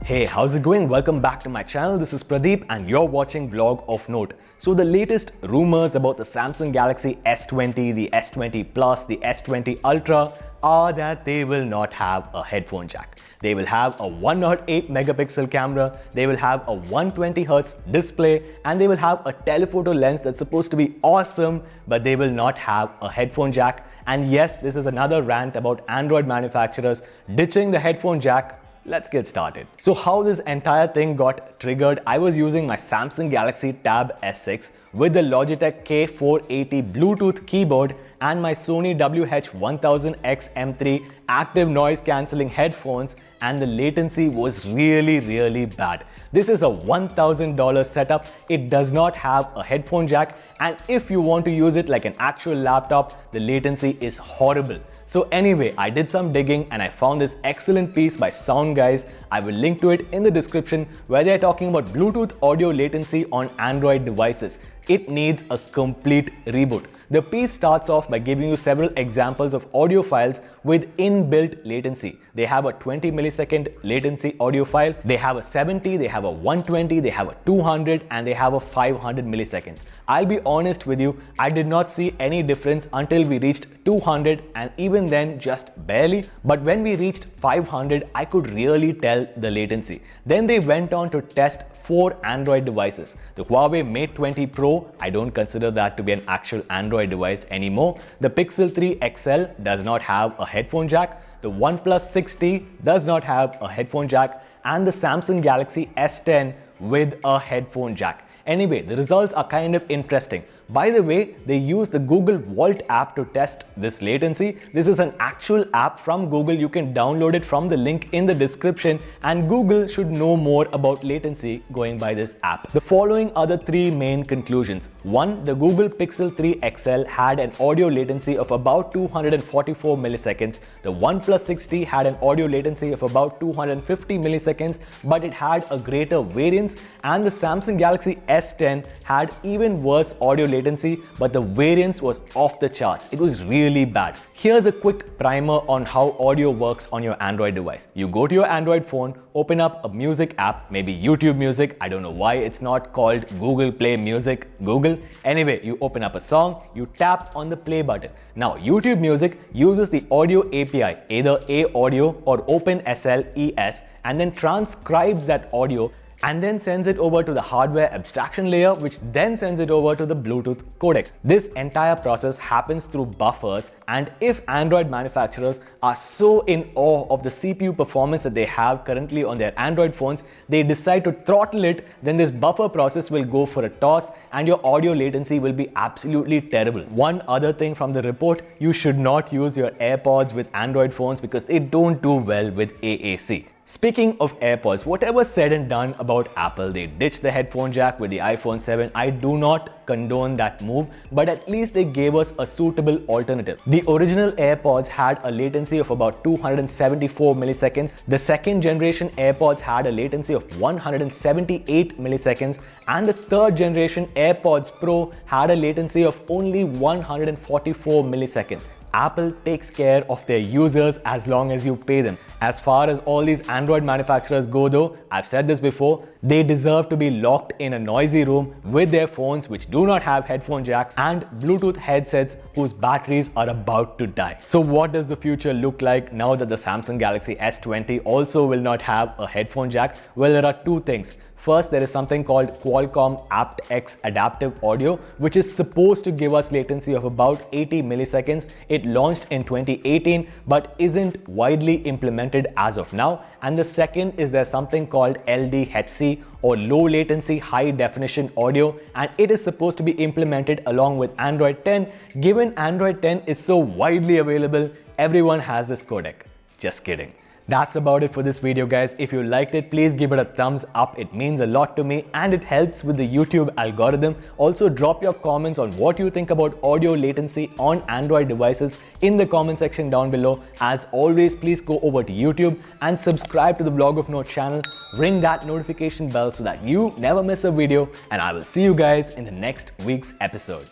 Hey, how's it going? Welcome back to my channel. This is Pradeep and you're watching Vlog of Note. So the latest rumors about the Samsung Galaxy S20, the S20 Plus, the S20 Ultra are that they will not have a headphone jack. They will have a 108 megapixel camera, they will have a 120Hz display, and they will have a telephoto lens that's supposed to be awesome, but they will not have a headphone jack. And yes, this is another rant about Android manufacturers ditching the headphone jack. Let's get started. So how this entire thing got triggered, I was using my Samsung Galaxy Tab S6 with the Logitech K480 Bluetooth keyboard and my Sony WH-1000X M3 active noise cancelling headphones, and the latency was really bad. This is a $1,000 setup. It does not have a headphone jack, and if you want to use it like an actual laptop, the latency is horrible. So anyway, I did some digging and I found this excellent piece by Sound Guys. I will link to it in the description, where they are talking about Bluetooth audio latency on Android devices. It needs a complete reboot. The piece starts off by giving you several examples of audio files with inbuilt latency. They have a 20 millisecond latency audio file, they have a 70, they have a 120, they have a 200, and they have a 500 milliseconds. I'll be honest with you, I did not see any difference until we reached 200, and even then just barely. But when we reached 500, I could really tell the latency. Then they went on to test 4 Android devices. The Huawei Mate 20 Pro, I don't consider that to be an actual Android device anymore. The Pixel 3 XL does not have a headphone jack. The Oneplus 6T does not have a headphone jack, and the Samsung Galaxy S10 with a headphone jack. Anyway, the results are kind of interesting. By the way, they use the Google Vault app to test this latency. This is an actual app from Google. You can download it from the link in the description, and Google should know more about latency going by this app. The following are the 3 main conclusions. 1. The Google Pixel 3 XL had an audio latency of about 244 milliseconds. The OnePlus 6T had an audio latency of about 250 milliseconds, but it had a greater variance, and the Samsung Galaxy S10 had even worse audio latency, but the variance was off the charts. It was really bad. Here's a quick primer on how audio works on your Android device. You go to your Android phone, open up a music app, maybe YouTube Music. I don't know why it's not called Google Play Music, Google. Anyway, you open up a song, you tap on the play button. Now, YouTube Music uses the audio API, either AAudio or OpenSL ES, and then transcribes that audio and then sends it over to the hardware abstraction layer, which then sends it over to the Bluetooth codec. This entire process happens through buffers, and if Android manufacturers are so in awe of the CPU performance that they have currently on their Android phones, they decide to throttle it, then this buffer process will go for a toss and your audio latency will be absolutely terrible. One other thing from the report, you should not use your AirPods with Android phones because they don't do well with AAC. Speaking of AirPods, whatever said and done about Apple, they ditched the headphone jack with the iPhone 7. I do not condone that move, but at least they gave us a suitable alternative. The original AirPods had a latency of about 274 milliseconds. The second generation AirPods had a latency of 178 milliseconds, and the third generation AirPods Pro had a latency of only 144 milliseconds. Apple takes care of their users as long as you pay them. As far as all these Android manufacturers go though, I've said this before, they deserve to be locked in a noisy room with their phones which do not have headphone jacks and Bluetooth headsets whose batteries are about to die. So what does the future look like now that the Samsung Galaxy S20 also will not have a headphone jack? Well, there are 2 things. First, there is something called Qualcomm Aptx adaptive audio, which is supposed to give us latency of about 80 milliseconds. It launched in 2018, but isn't widely implemented as of now. And the second is there's something called LDHC, or low latency high definition audio, and it is supposed to be implemented along with Android 10. Given Android 10 is so widely available, everyone has this codec. Just kidding. That's about it for this video, guys. If you liked it, please give it a thumbs up. It means a lot to me and it helps with the YouTube algorithm. Also, drop your comments on what you think about audio latency on Android devices in the comment section down below. As always, please go over to YouTube and subscribe to the Vlog of Note channel. Ring that notification bell so that you never miss a video, and I will see you guys in the next week's episode.